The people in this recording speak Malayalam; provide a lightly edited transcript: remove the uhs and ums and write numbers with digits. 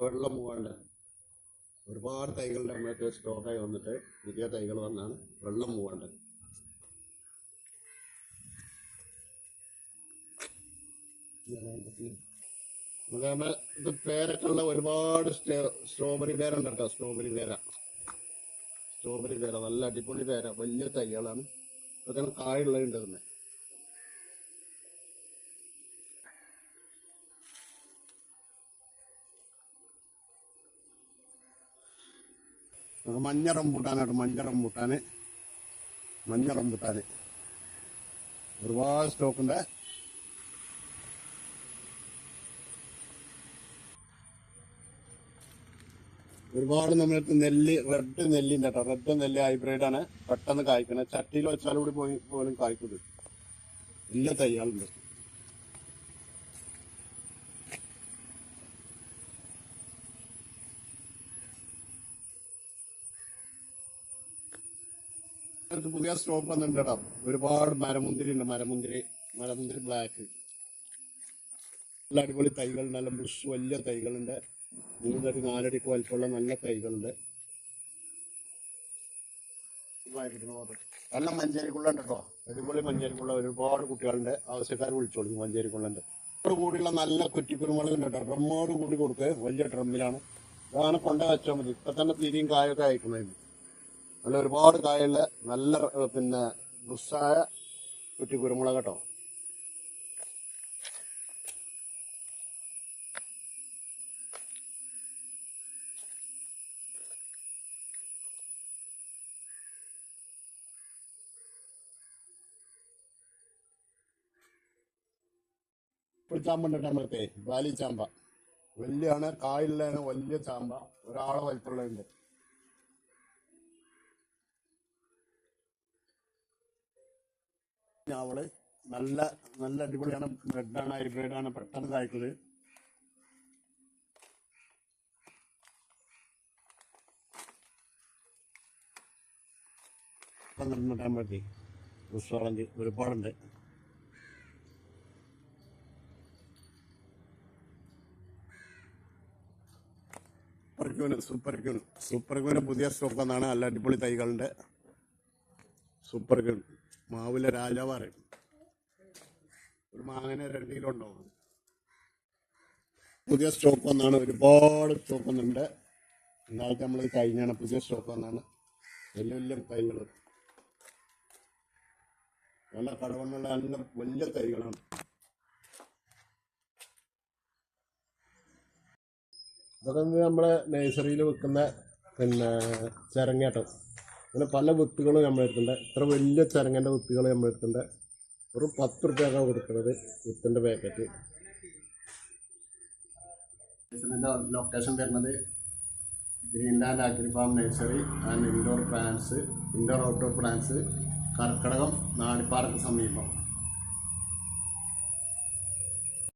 വെള്ളം മൂവാണ്ടൻ. ഒരുപാട് തൈകളുടെ നമ്മളൊക്കെ സ്റ്റോക്കായി വന്നിട്ട് പുതിയ തൈകൾ വന്നാണ് വെള്ളം മൂവാണ്ടൻ. ഇത് പേരക്കുള്ള ഒരുപാട് സ്ട്രോബെറി പേര ഉണ്ട് കേട്ടോ. സ്ട്രോബെറി പേര നല്ല അടിപൊളി പേര, വലിയ തൈകളാണ്. അതൊക്കെ കായുള്ളത് തന്നെ. മഞ്ഞ റംബൂട്ടാനാണ്. മഞ്ഞ റംബൂട്ടാന് ഒരുപാട് സ്റ്റോക്കുണ്ട്. ഒരുപാട് നമ്മൾക്ക് നെല്ല്, റെഡ് നെല്ലിൻ്റെ കേട്ടോ. റെഡ് നെല്ല് ഹൈബ്രിഡാണ്, പെട്ടെന്ന് കായ്ക്കുന്നത്. ചട്ടിയിൽ വെച്ചാൽ കൂടി പോലും കായ്ക്കുന്നത്. വലിയ തൈകളുണ്ട്. പുതിയ സ്റ്റോക്ക് വന്നിട്ടുണ്ട് കേട്ടോ. ഒരുപാട് മരമുന്തിരി ഉണ്ട്. മരമുന്തിരി ബ്ലാക്ക് നല്ല അടിപൊളി തൈകളുണ്ട്. നല്ല ബുഷ് വലിയ തൈകളുണ്ട്. 3 അടി 4 അടിക്ക് വലിപ്പമുള്ള നല്ല തൈകളുണ്ട്. നല്ല മഞ്ചേരിക്കുള്ളുണ്ട് കേട്ടോ. അടിപൊളി മഞ്ചേരിക്കുള്ള ഒരുപാട് കുട്ടികളുണ്ട്. ആവശ്യക്കാർ വിളിച്ചോളൂ. മഞ്ചേരിക്കുള്ളുണ്ട്. കൂടിയുള്ള നല്ല കുറ്റിക്കുരുമുളക് ഉണ്ട് കേട്ടോ. ഡ്രമ്മോട് കൂടി കൊടുക്കുക. വലിയ ഡ്രമ്മിലാണ്. അതാണ് കൊണ്ട വെച്ചാൽ മതി. ഇപ്പൊ തന്നെ തിരിയും കായൊക്കെ അയക്കുന്നതിന്. നല്ല ഒരുപാട് കായുള്ള നല്ല ബുഷായ കുറ്റിക്കുരുമുളക് കേട്ടോ. ചാമ്പ ഉണ്ട് നമ്മളത്തെ വാലി ചാമ്പ. വലിയാണ്, കായുള്ളതാണ്. വലിയ ചാമ്പ, ഒരാളെ വലിപ്പമുള്ളതുണ്ട്. ഞാവള് നല്ല നല്ല അടിപൊളിയാണ്. റെഡാണ്, ഹൈബ്രിഡാണ്, പെട്ടെന്ന് കായ്ക്കുന്നത്. മതി. ഓറഞ്ച് ഒരുപാടുണ്ട്. സൂപ്പർ ക്യൂന് പുതിയ സ്റ്റോക്ക് വന്നാണ്. നല്ല അടിപൊളി തൈകളുണ്ട്. Super queen മാവിലെ രാജാവാറ്. ഒരു മാങ്ങനെ 2 കിലോ ഉണ്ടാവും. പുതിയ സ്റ്റോക്ക് വന്നാണ്. ഒരുപാട് സ്റ്റോക്ക് വന്നിട്ടുണ്ട്. ഇന്നാളത്തെ നമ്മൾ കഴിഞ്ഞാണ്. പുതിയ സ്റ്റോക്ക് വന്നാണ്. വലിയ തൈകൾ, നല്ല കടവണ്ണുള്ള നല്ല വലിയ തൈകളാണ്. അതൊക്കെ നമ്മളെ നഴ്സറിയിൽ വെക്കുന്ന ചിരങ്ങേട്ടം. അങ്ങനെ പല വിത്തുകളും നമ്മളെടുത്തിട്ടുണ്ട്. ഇത്ര വലിയ ചിരങ്ങൻ്റെ വിത്തുകൾ നമ്മളെടുത്തിട്ടുണ്ട്. ഒരു 10 റുപ്യൊക്കെ കൊടുക്കുന്നത് വിത്തിൻ്റെ പാക്കറ്റ്. ലൊക്കേഷൻ വരുന്നത് Greenland agri farm nursery and indoor outdoor plants, കർക്കടകം നാടിപ്പാറക്ക് സമീപം.